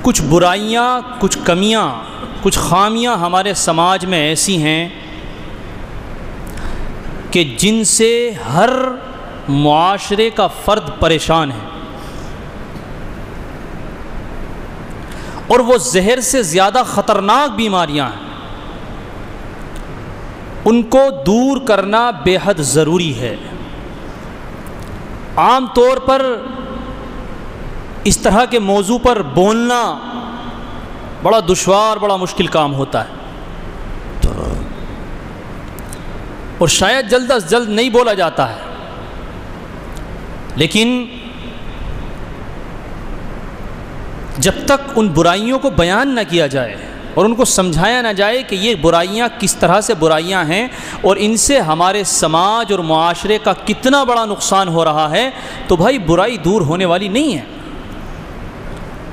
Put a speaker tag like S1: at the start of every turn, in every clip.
S1: کچھ برائیاں، کچھ کمیاں، کچھ خامیاں ہمارے سماج میں ایسی ہیں کہ جن سے ہر معاشرے کا فرد پریشان ہے، اور وہ زہر سے زیادہ خطرناک بیماریاں ہیں، ان کو دور کرنا بے حد ضروری ہے۔ عام طور پر اس طرح کے موضوع پر بولنا بڑا دشوار، بڑا مشکل کام ہوتا ہے، اور شاید جلد از جلد نہیں بولا جاتا ہے، لیکن جب تک ان برائیوں کو بیان نہ کیا جائے اور ان کو سمجھایا نہ جائے کہ یہ برائیاں کس طرح سے برائیاں ہیں اور ان سے ہمارے سماج اور معاشرے کا کتنا بڑا نقصان ہو رہا ہے، تو بھائی برائی دور ہونے والی نہیں ہے۔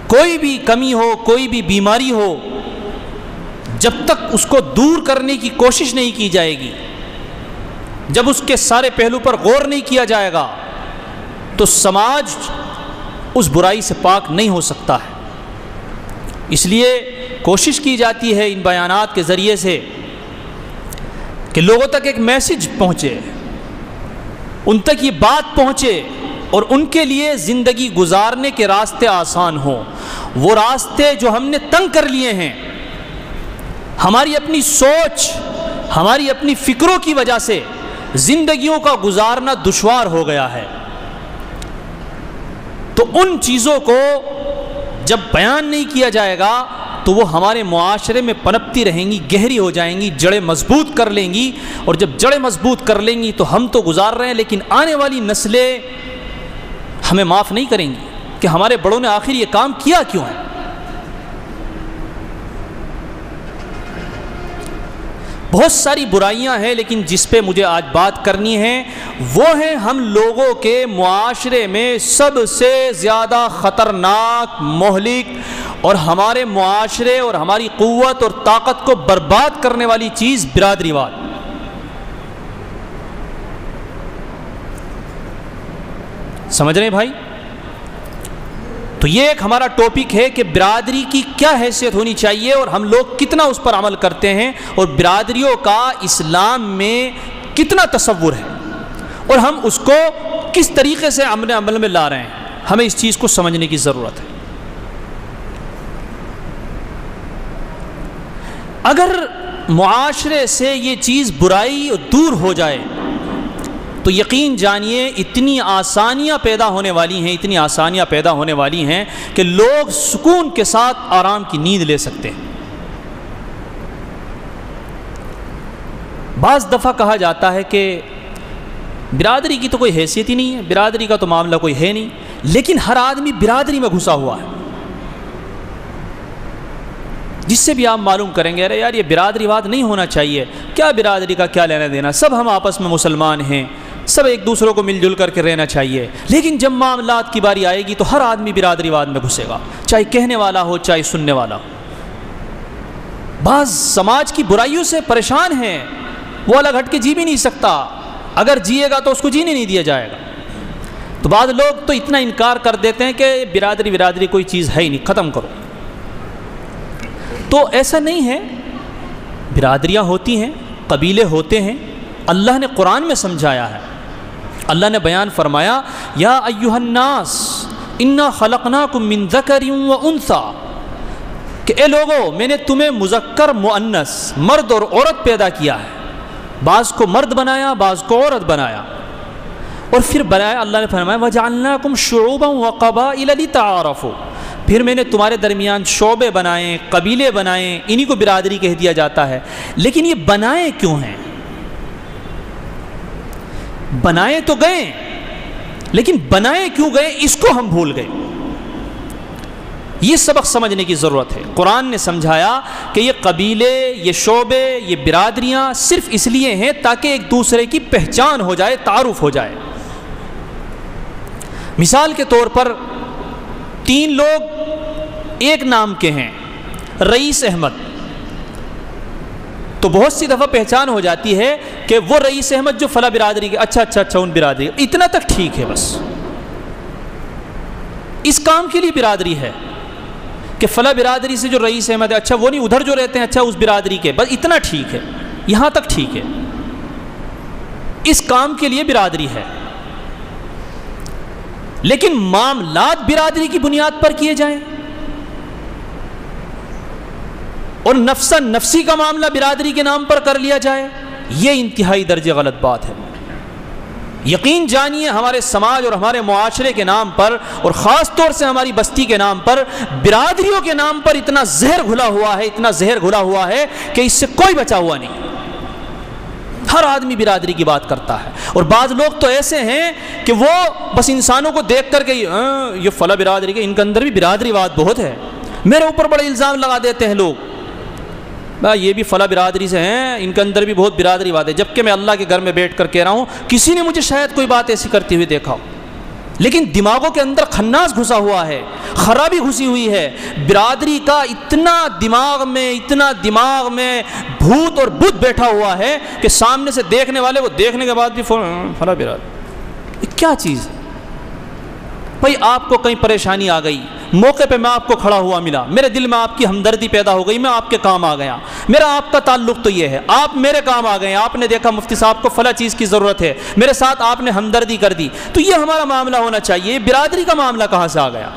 S1: کوئی بھی کمی ہو، کوئی بھی بیماری ہو، جب تک اس کو دور کرنے کی کوشش نہیں کی جائے گی، جب اس کے سارے پہلو پر غور نہیں کیا جائے گا، تو سماج اس برائی سے پاک نہیں ہو سکتا ہے۔ اس لیے کوشش کی جاتی ہے ان بیانات کے ذریعے سے کہ لوگوں تک ایک میسج پہنچے، ان تک یہ بات پہنچے، اور ان کے لیے زندگی گزارنے کے راستے آسان ہوں۔ وہ راستے جو ہم نے تنگ کر لیے ہیں، ہماری اپنی سوچ، ہماری اپنی فکروں کی وجہ سے زندگیوں کا گزارنا دشوار ہو گیا ہے، تو ان چیزوں کو جب بیان نہیں کیا جائے گا تو وہ ہمارے معاشرے میں پنپتی رہیں گی، گہری ہو جائیں گی، جڑیں مضبوط کر لیں گی، اور جب جڑیں مضبوط کر لیں گی تو ہم تو گزار رہے ہیں، لیکن آنے والی نسلیں ہمیں معاف نہیں کریں گی کہ ہمارے بڑوں نے آخر یہ کام کیا کیوں ہے۔ بہت ساری برائیاں ہیں، لیکن جس پہ مجھے آج بات کرنی ہے وہ ہے ہم لوگوں کے معاشرے میں سب سے زیادہ خطرناک، مہلک، اور ہمارے معاشرے اور ہماری قوت اور طاقت کو برباد کرنے والی چیز برادری واد۔ سمجھ رہے ہیں بھائی؟ تو یہ ایک ہمارا ٹاپک ہے کہ برادری کی کیا حیثیت ہونی چاہیے اور ہم لوگ کتنا اس پر عمل کرتے ہیں، اور برادریوں کا اسلام میں کتنا تصور ہے، اور ہم اس کو کس طریقے سے عمل میں لا رہے ہیں۔ ہمیں اس چیز کو سمجھنے کی ضرورت ہے۔ اگر معاشرے سے یہ چیز برائی دور ہو جائے تو یقین جانیے اتنی آسانیاں پیدا ہونے والی ہیں، اتنی آسانیاں پیدا ہونے والی ہیں کہ لوگ سکون کے ساتھ آرام کی نیند لے سکتے ہیں۔ بعض دفعہ کہا جاتا ہے کہ برادری کی تو کوئی حیثیت ہی نہیں ہے، برادری کا تو معاملہ کوئی ہے نہیں، لیکن ہر آدمی برادری میں گھسا ہوا ہے۔ جس سے بھی آپ معلوم کریں گے ارے یار یہ برادری واد نہیں ہونا چاہیے، کیا برادری کا کیا لینا دینا، سب ہم آپس میں مسلمان ہیں، سب ایک دوسروں کو مل جل کر کے رہنا چاہیے، لیکن جب معاملات کی باری آئے گی تو ہر آدمی برادری واد میں گھسے گا، چاہے کہنے والا ہو چاہے سننے والا ہو۔ بعض سماج کی برائیوں سے پریشان ہیں، وہ الگ ہٹ کے جی بھی نہیں سکتا، اگر جیے گا تو اس کو جینے نہیں دیا جائے گا۔ تو بعض لوگ تو اتنا انکار کر دیتے ہیں کہ برادری کوئی چیز ہے ہی نہیں، ختم کرو۔ تو ایسا نہیں ہے، برادریاں ہوتی ہیں، قبیلے ہوتے ہیں، اللہ نے قرآن میں سمجھایا ہے، اللہ نے بیان فرمایا یا ایھا الناس انا خلقناکم من ذکر و انثی، کہ اے لوگو میں نے تمہیں مذکر مؤنث، مرد اور عورت پیدا کیا ہے، بعض کو مرد بنایا بعض کو عورت بنایا، اور پھر بنایا اللہ نے فرمایا وجعلناکم شعوبا وقبائل لتعارفوا، پھر میں نے تمہارے درمیان شعبے بنائے، قبیلے بنائے، انہی کو برادری کہہ دیا جاتا ہے۔ لیکن یہ بنائے کیوں ہیں؟ بنائے تو گئے، لیکن بنائے کیوں گئے اس کو ہم بھول گئے۔ یہ سبق سمجھنے کی ضرورت ہے۔ قرآن نے سمجھایا کہ یہ قبیلے، یہ شعبے، یہ برادریاں صرف اس لیے ہیں تاکہ ایک دوسرے کی پہچان ہو جائے، تعارف ہو جائے۔ مثال کے طور پر 3 لوگ ایک نام کے ہیں، رئیس احمد، تو بہت سی دفعہ پہچان ہو جاتی ہے کہ وہ رئیس احمد جو فلاں برادری کے، اچھا ان برادری، اتنا تک ٹھیک ہے، بس اس کام کے لیے برادری ہے کہ فلاں برادری سے جو رئیس احمد ہے، اچھا وہ نہیں ادھر جو رہتے ہیں، اچھا اس برادری کے، بس اتنا ٹھیک ہے، یہاں تک ٹھیک ہے، اس کام کے لیے برادری ہے۔ لیکن معاملات برادری کی بنیاد پر کیے جائیں اور نفسا نفسی کا معاملہ برادری کے نام پر کر لیا جائے، یہ انتہائی درجے غلط بات ہے۔ یقین جانیے ہمارے سماج اور ہمارے معاشرے کے نام پر اور خاص طور سے ہماری بستی کے نام پر برادریوں کے نام پر اتنا زہر گھلا ہوا ہے، اتنا زہر گھلا ہوا ہے کہ اس سے کوئی بچا ہوا نہیں۔ ہر آدمی برادری کی بات کرتا ہے، اور بعض لوگ تو ایسے ہیں کہ وہ بس انسانوں کو دیکھ کر کے یہ فلاں برادری کے، ان کے اندر بھی برادری واد بہت ہے، میرے اوپر بڑے الزام لگا دیتے ہیں لوگ، یہ بھی فلاں برادری سے ہیں، ان کے اندر بھی بہت برادری واد ہے، جبکہ میں اللہ کے گھر میں بیٹھ کر کہہ رہا ہوں کسی نے مجھے شاید کوئی بات ایسی کرتی ہوئی دیکھا ہو، لیکن دماغوں کے اندر خناس گھسا ہوا ہے، خرابی گھسی ہوئی ہے، برادری کا اتنا دماغ میں بھوت اور بت بیٹھا ہوا ہے کہ سامنے سے دیکھنے والے وہ دیکھنے کے بعد بھی فلاں برادری، یہ کیا چیز ہے بھائی؟ آپ کو کہیں پریشانی آ گئی، موقع پہ میں آپ کو کھڑا ہوا ملا، میرے دل میں آپ کی ہمدردی پیدا ہو گئی، میں آپ کے کام آ گیا، میرا آپ کا تعلق تو یہ ہے، آپ میرے کام آ گئے، آپ نے دیکھا مفتی صاحب کو فلاں چیز کی ضرورت ہے، میرے ساتھ آپ نے ہمدردی کر دی، تو یہ ہمارا معاملہ ہونا چاہیے، برادری کا معاملہ کہاں سے آ گیا؟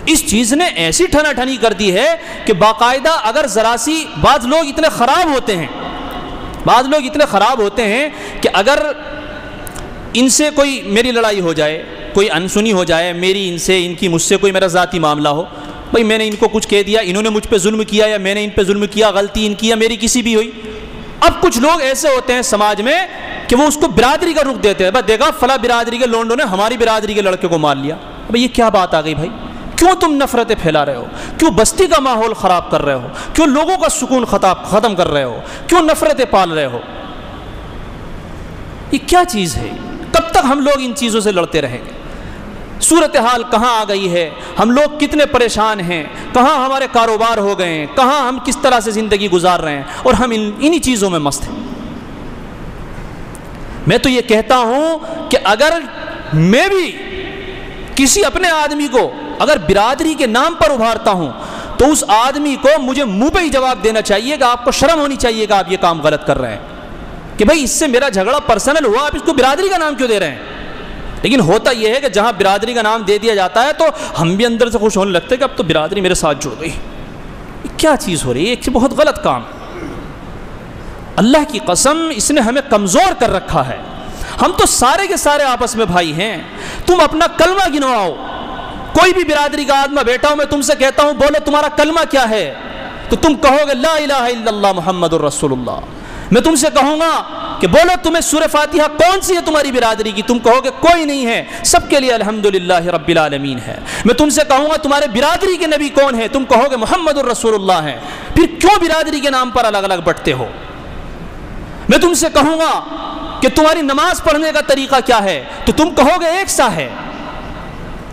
S1: اس چیز نے ایسی ٹھنا ٹھنی کر دی ہے کہ باقاعدہ اگر ذرا سی بعض لوگ اتنے خراب ہوتے ہیں کہ اگر ان سے کوئی میری لڑائی ہو جائے، کوئی انسنی ہو جائے، میری ان سے، ان کی مجھ سے کوئی میرا ذاتی معاملہ ہو، بھائی میں نے ان کو کچھ کہہ دیا، انہوں نے مجھ پہ ظلم کیا یا میں نے ان پہ ظلم کیا، غلطی ان کی یا میری کسی بھی ہوئی، اب کچھ لوگ ایسے ہوتے ہیں سماج میں کہ وہ اس کو برادری کا رخ دیتے ہیں، بس دیکھا فلاں برادری کے لونڈوں نے ہماری برادری کے لڑکے کو مار لیا، بھائی یہ کیا بات آ گئی بھائی؟ کیوں تم نفرتیں پھیلا رہے ہو؟ کیوں بستی کا ماحول خراب کر رہے ہو؟ کیوں لوگوں کا سکون ختم کر رہے ہو؟ کیوں نفرتیں پال رہے ہو؟ یہ کیا چیز ہے؟ کب تک ہم لوگ ان چیزوں سے لڑتے رہیں گے؟ صورتحال کہاں آ گئی ہے، ہم لوگ کتنے پریشان ہیں، کہاں ہمارے کاروبار ہو گئے ہیں، کہاں ہم کس طرح سے زندگی گزار رہے ہیں، اور ہم انہی چیزوں میں مست ہیں۔ میں تو یہ کہتا ہوں کہ اگر میں بھی کسی اپنے آدمی کو اگر برادری کے نام پر ابھارتا ہوں تو اس آدمی کو مجھے منہ پہ ہی جواب دینا چاہیے کہ آپ کو شرم ہونی چاہیے کہ آپ یہ کام غلط کر رہے ہیں، کہ بھائی اس سے میرا جھگڑا پرسنل ہوا، آپ اس کو برادری کا نام کیوں دے رہے ہیں؟ لیکن ہوتا یہ ہے کہ جہاں برادری کا نام دے دیا جاتا ہے تو ہم بھی اندر سے خوش ہونے لگتے ہیں کہ اب تو برادری میرے ساتھ جڑ گئی۔ یہ کیا چیز ہو رہی ہے؟ ایک بہت غلط کام، اللہ کی قسم اس نے ہمیں کمزور کر رکھا ہے۔ ہم تو سارے کے سارے آپس میں بھائی ہیں، تم اپنا کلمہ گنواؤ، کوئی بھی برادری کا آدمی بیٹھا ہوں، میں تم سے کہتا ہوں بولو تمہارا کلمہ کیا ہے، تو تم کہو گے لا الہ الا اللہ محمد الرسول اللہ۔ میں تم سے کہوں گا کہ بولو تمہیں سورہ فاتحہ کون سی ہے تمہاری برادری کی، تم کہو گے کوئی نہیں ہے، سب کے لیے الحمدللہ رب العالمین ہے۔ میں تم سے کہوں گا تمہارے برادری کے نبی کون ہے، تم کہو گے محمد الرسول اللہ ہے۔ پھر کیوں برادری کے نام پر الگ الگ بٹتے ہو؟ میں تم سے کہوں گا کہ تمہاری نماز پڑھنے کا طریقہ کیا ہے، تو تم کہو گے ایک سا ہے۔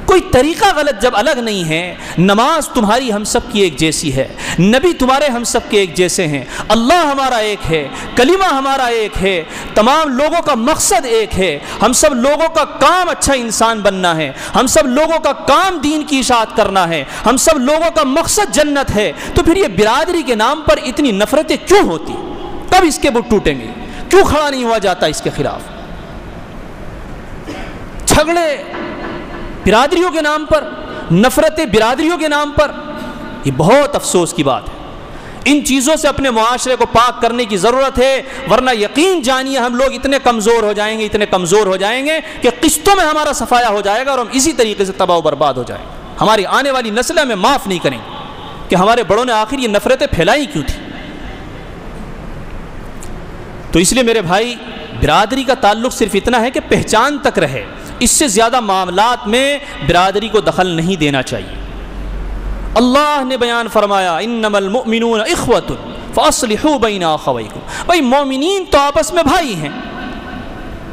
S1: کوئی طریقہ غلط جب الگ نہیں ہے، نماز تمہاری ہم سب کی ایک جیسی ہے، نبی تمہارے ہم سب کے ایک جیسے ہیں، اللہ ہمارا ایک ہے، کلمہ ہمارا ایک ہے، تمام لوگوں کا مقصد ایک ہے، ہم سب لوگوں کا کام اچھا انسان بننا ہے، ہم سب لوگوں کا کام دین کی اشاعت کرنا ہے، ہم سب لوگوں کا مقصد جنت ہے، تو پھر یہ برادری کے نام پر اتنی نفرتیں کیوں ہوتی؟ کب اس کے بت ٹوٹیں گے؟ کیوں کھڑا نہیں ہوا جاتا اس کے خلاف؟ جھگڑے برادریوں کے نام پر، نفرتیں برادریوں کے نام پر، یہ بہت افسوس کی بات ہے۔ ان چیزوں سے اپنے معاشرے کو پاک کرنے کی ضرورت ہے، ورنہ یقین جانیے ہم لوگ اتنے کمزور ہو جائیں گے کہ قسطوں میں ہمارا صفایا ہو جائے گا اور ہم اسی طریقے سے تباہ و برباد ہو جائیں گے۔ ہماری آنے والی نسلیں ہمیں معاف نہیں کریں کہ ہمارے بڑوں نے آخر یہ نفرتیں پھیلائی کیوں تھی۔ تو اس لیے میرے بھائی، برادری کا تعلق صرف اتنا ہے کہ پہچان تک رہے، اس سے زیادہ معاملات میں برادری کو دخل نہیں دینا چاہیے۔ اللہ نے بیان فرمایا انما المؤمنون اخوۃ فاصلحوا بین اخویکم، بھائی مومنین تو آپس میں بھائی ہیں،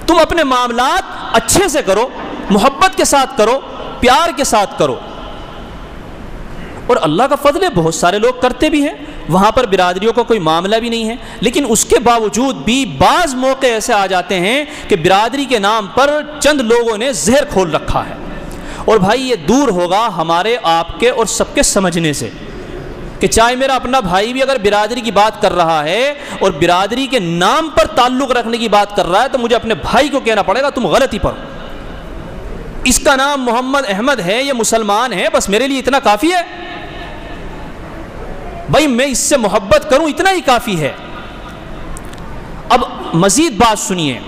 S1: تم اپنے معاملات اچھے سے کرو، محبت کے ساتھ کرو، پیار کے ساتھ کرو۔ اور اللہ کا فضل ہے بہت سارے لوگ کرتے بھی ہیں، وہاں پر برادریوں کا کوئی معاملہ بھی نہیں ہے، لیکن اس کے باوجود بھی بعض موقع ایسے آ جاتے ہیں کہ برادری کے نام پر چند لوگوں نے زہر کھول رکھا ہے، اور بھائی یہ دور ہوگا ہمارے آپ کے اور سب کے سمجھنے سے کہ چاہے میرا اپنا بھائی بھی اگر برادری کی بات کر رہا ہے اور برادری کے نام پر تعلق رکھنے کی بات کر رہا ہے تو مجھے اپنے بھائی کو کہنا پڑے گا تم غلطی پر، اس کا نام محمد احمد ہے، یہ مسلمان ہے، بس میرے لیے اتنا کافی ہے بھائی، میں اس سے محبت کروں اتنا ہی کافی ہے۔ اب مزید بات سنیے،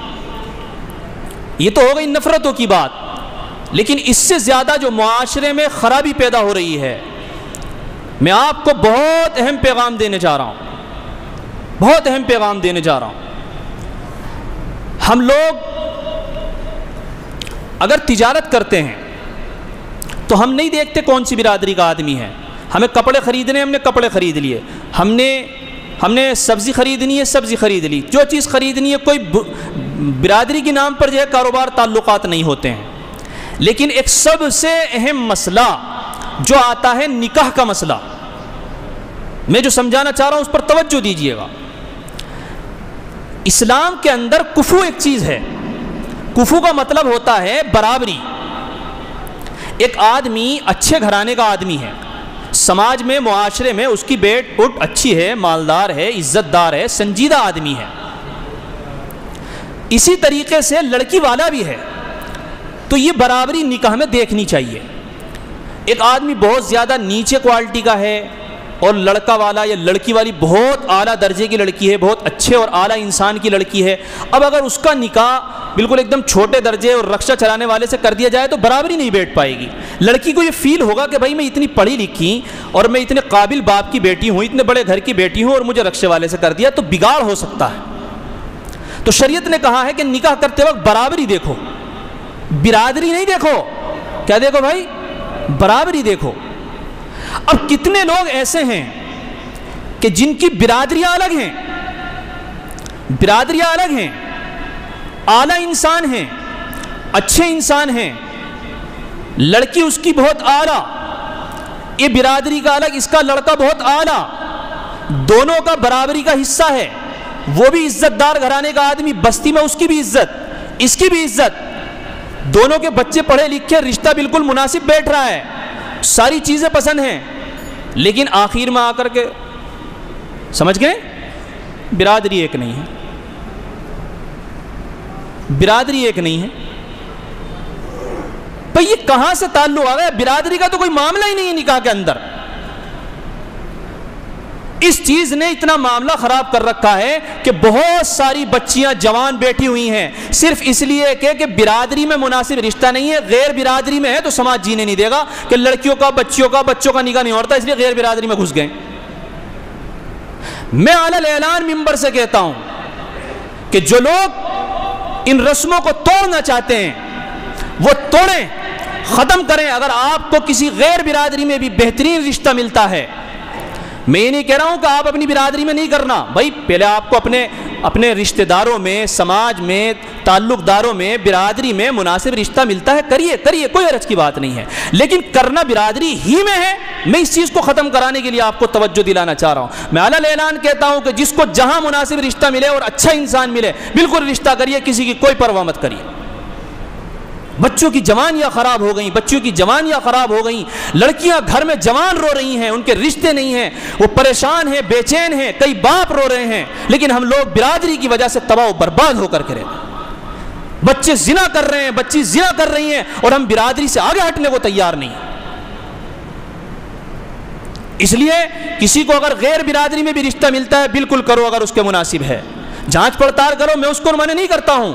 S1: یہ تو ہو گئی نفرتوں کی بات، لیکن اس سے زیادہ جو معاشرے میں خرابی پیدا ہو رہی ہے، میں آپ کو بہت اہم پیغام دینے جا رہا ہوں، بہت اہم پیغام دینے جا رہا ہوں۔ ہم لوگ اگر تجارت کرتے ہیں تو ہم نہیں دیکھتے کون سی برادری کا آدمی ہے، ہمیں کپڑے خریدنے، ہم نے کپڑے خرید لیے، ہم نے سبزی خریدنی ہے، سبزی خرید لی، جو چیز خریدنی ہے، کوئی برادری کے نام پر جو ہے کاروبار تعلقات نہیں ہوتے ہیں۔ لیکن ایک سب سے اہم مسئلہ جو آتا ہے نکاح کا مسئلہ، میں جو سمجھانا چاہ رہا ہوں اس پر توجہ دیجیے گا۔ اسلام کے اندر کفو ایک چیز ہے، کفو کا مطلب ہوتا ہے برابری۔ ایک آدمی اچھے گھرانے کا آدمی ہے، سماج میں، معاشرے میں اس کی بیٹ اٹھ اچھی ہے، مالدار ہے، عزت دار ہے، سنجیدہ آدمی ہے، اسی طریقے سے لڑکی والا بھی ہے، تو یہ برابری نکاح میں دیکھنی چاہیے۔ ایک آدمی بہت زیادہ نیچے کوالٹی کا ہے اور لڑکا والا یا لڑکی والی بہت اعلیٰ درجے کی لڑکی ہے، بہت اچھے اور اعلیٰ انسان کی لڑکی ہے، اب اگر اس کا نکاح بالکل ایک دم چھوٹے درجے اور رکشہ چلانے والے سے کر دیا جائے تو برابری نہیں بیٹھ پائے گی۔ لڑکی کو یہ فیل ہوگا کہ بھائی میں اتنی پڑھی لکھی اور میں اتنے قابل باپ کی بیٹی ہوں، اتنے بڑے گھر کی بیٹی ہوں، اور مجھے رکشے والے سے کر دیا تو بگاڑ ہو سکتا ہے۔ تو شریعت نے کہا ہے کہ نکاح کرتے وقت برابری دیکھو، برادری نہیں دیکھو۔ کیا دیکھو بھائی؟ برابری دیکھو۔ اب کتنے لوگ ایسے ہیں کہ جن کی برادریاں الگ ہیں، برادریاں الگ ہیں، اعلیٰ انسان ہیں، اچھے انسان ہیں، لڑکی اس کی بہت اعلیٰ، یہ برادری کا الگ، اس کا لڑکا بہت اعلیٰ، دونوں کا برابری کا حصہ ہے، وہ بھی عزت دار گھرانے کا آدمی، بستی میں اس کی بھی عزت، اس کی بھی عزت، دونوں کے بچے پڑھے لکھے، رشتہ بالکل مناسب بیٹھ رہا ہے، ساری چیزیں پسند ہیں، لیکن آخر میں آ کر کے سمجھ گئے برادری ایک نہیں ہے، برادری ایک نہیں ہے۔ بھئی یہ کہاں سے تعلق آ گیا؟ برادری کا تو کوئی معاملہ ہی نہیں ہے نکاح کے اندر۔ اس چیز نے اتنا معاملہ خراب کر رکھا ہے کہ بہت ساری بچیاں جوان بیٹھی ہوئی ہیں صرف اس لیے کہ برادری میں مناسب رشتہ نہیں ہے، غیر برادری میں ہے تو سماج جینے نہیں دے گا، کہ لڑکیوں کا بچوں کا نکاح نہیں ہوتا، اس لیے غیر برادری میں گھس گئے۔ میں اعلی اعلان منبر سے کہتا ہوں کہ جو لوگ ان رسموں کو توڑنا چاہتے ہیں وہ توڑیں، ختم کریں۔ اگر آپ کو کسی غیر برادری میں بھی بہترین رشتہ ملتا ہے، میں یہ نہیں کہہ رہا ہوں کہ آپ اپنی برادری میں نہیں کرنا، بھائی پہلے آپ کو اپنے رشتہ داروں میں، سماج میں، تعلق داروں میں، برادری میں مناسب رشتہ ملتا ہے، کریے، کوئی حرج کی بات نہیں ہے، لیکن کرنا برادری ہی میں ہے۔ میں اس چیز کو ختم کرانے کے لیے آپ کو توجہ دلانا چاہ رہا ہوں۔ میں اعلیٰ اعلان کہتا ہوں کہ جس کو جہاں مناسب رشتہ ملے اور اچھا انسان ملے بالکل رشتہ کریے، کسی کی کوئی پرواہ مت کریے۔ بچوں کی جوانیاں خراب ہو گئیں، بچوں کی جوانیاں خراب ہو گئیں، لڑکیاں گھر میں جوان رو رہی ہیں، ان کے رشتے نہیں ہیں، وہ پریشان ہیں، بے چین ہیں، کئی باپ رو رہے ہیں، لیکن ہم لوگ برادری کی وجہ سے تباہ و برباد ہو کر کے رہے ہیں۔ بچے زنا کر رہے ہیں، بچی زنا کر رہی ہیں، اور ہم برادری سے آگے ہٹنے کو تیار نہیں۔ اس لیے کسی کو اگر غیر برادری میں بھی رشتہ ملتا ہے بالکل کرو، اگر اس کے مناسب ہے، جانچ پڑتال کرو، میں اس کو منع نہیں کرتا ہوں۔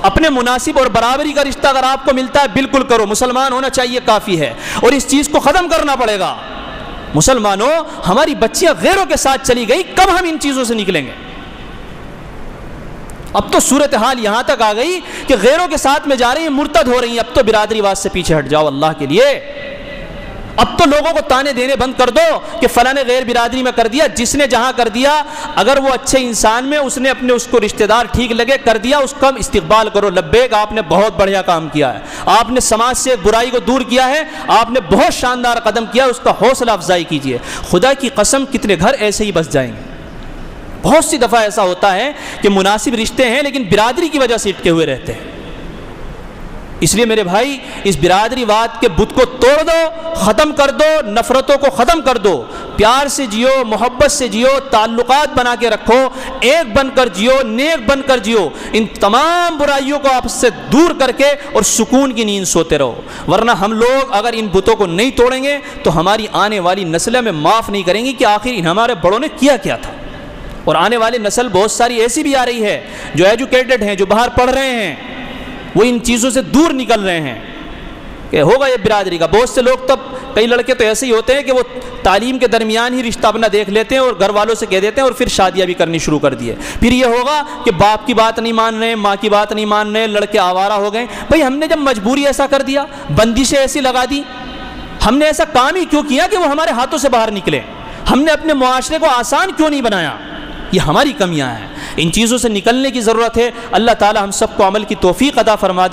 S1: اپنے مناسب اور برابری کا رشتہ اگر آپ کو ملتا ہے بالکل کرو، مسلمان ہونا چاہیے کافی ہے، اور اس چیز کو ختم کرنا پڑے گا۔ مسلمانوں، ہماری بچیاں غیروں کے ساتھ چلی گئی، کب ہم ان چیزوں سے نکلیں گے؟ اب تو صورتحال یہاں تک آ گئی کہ غیروں کے ساتھ میں جا رہی ہیں، مرتد ہو رہی ہیں، اب تو برادری واد سے پیچھے ہٹ جاؤ اللہ کے لیے۔ اب تو لوگوں کو تانے دینے بند کر دو کہ فلاں نے غیر برادری میں کر دیا، جس نے جہاں کر دیا اگر وہ اچھے انسان میں اس نے اپنے اس کو رشتہ دار ٹھیک لگے کر دیا، اس کا استقبال کرو، لبیک، آپ نے بہت بڑھیا کام کیا ہے، آپ نے سماج سے برائی کو دور کیا ہے، آپ نے بہت شاندار قدم کیا، اس کا حوصلہ افزائی کیجیے۔ خدا کی قسم کتنے گھر ایسے ہی بس جائیں گے۔ بہت سی دفعہ ایسا ہوتا ہے کہ مناسب رشتے ہیں لیکن برادری کی وجہ سے اٹکے ہوئے رہتے ہیں۔ اس لیے میرے بھائی اس برادری واد کے بت کو توڑ دو، ختم کر دو، نفرتوں کو ختم کر دو، پیار سے جیو، محبت سے جیو، تعلقات بنا کے رکھو، ایک بن کر جیو، نیک بن کر جیو، ان تمام برائیوں کو آپ سے دور کر کے اور سکون کی نیند سوتے رہو۔ ورنہ ہم لوگ اگر ان بتوں کو نہیں توڑیں گے تو ہماری آنے والی نسلیں ہمیں معاف نہیں کریں گی کہ آخر ان ہمارے بڑوں نے کیا کیا تھا۔ اور آنے والی نسل بہت ساری ایسی بھی آ رہی ہے جو ایجوکیٹڈ ہیں، جو باہر پڑھ رہے ہیں، وہ ان چیزوں سے دور نکل رہے ہیں کہ ہوگا یہ برادری کا۔ بہت سے لوگ، تب کئی لڑکے تو ایسے ہی ہوتے ہیں کہ وہ تعلیم کے درمیان ہی رشتہ اپنا دیکھ لیتے ہیں اور گھر والوں سے کہہ دیتے ہیں اور پھر شادیاں بھی کرنی شروع کر دیے۔ پھر یہ ہوگا کہ باپ کی بات نہیں مان رہے، ماں کی بات نہیں مان رہے، لڑکے آوارہ ہو گئے۔ بھئی ہم نے جب مجبوری ایسا کر دیا، بندشیں ایسی لگا دی، ہم نے ایسا کام ہی کیوں کیا کہ وہ ہمارے ہاتھوں سے باہر نکلے؟ ہم نے اپنے معاشرے کو آسان کیوں نہیں بنایا؟ یہ ہماری کمیاں ہیں، ان چیزوں سے نکلنے کی ضرورت ہے۔ اللہ تعالی ہم سب کو عمل کی توفیق عطا فرما دے۔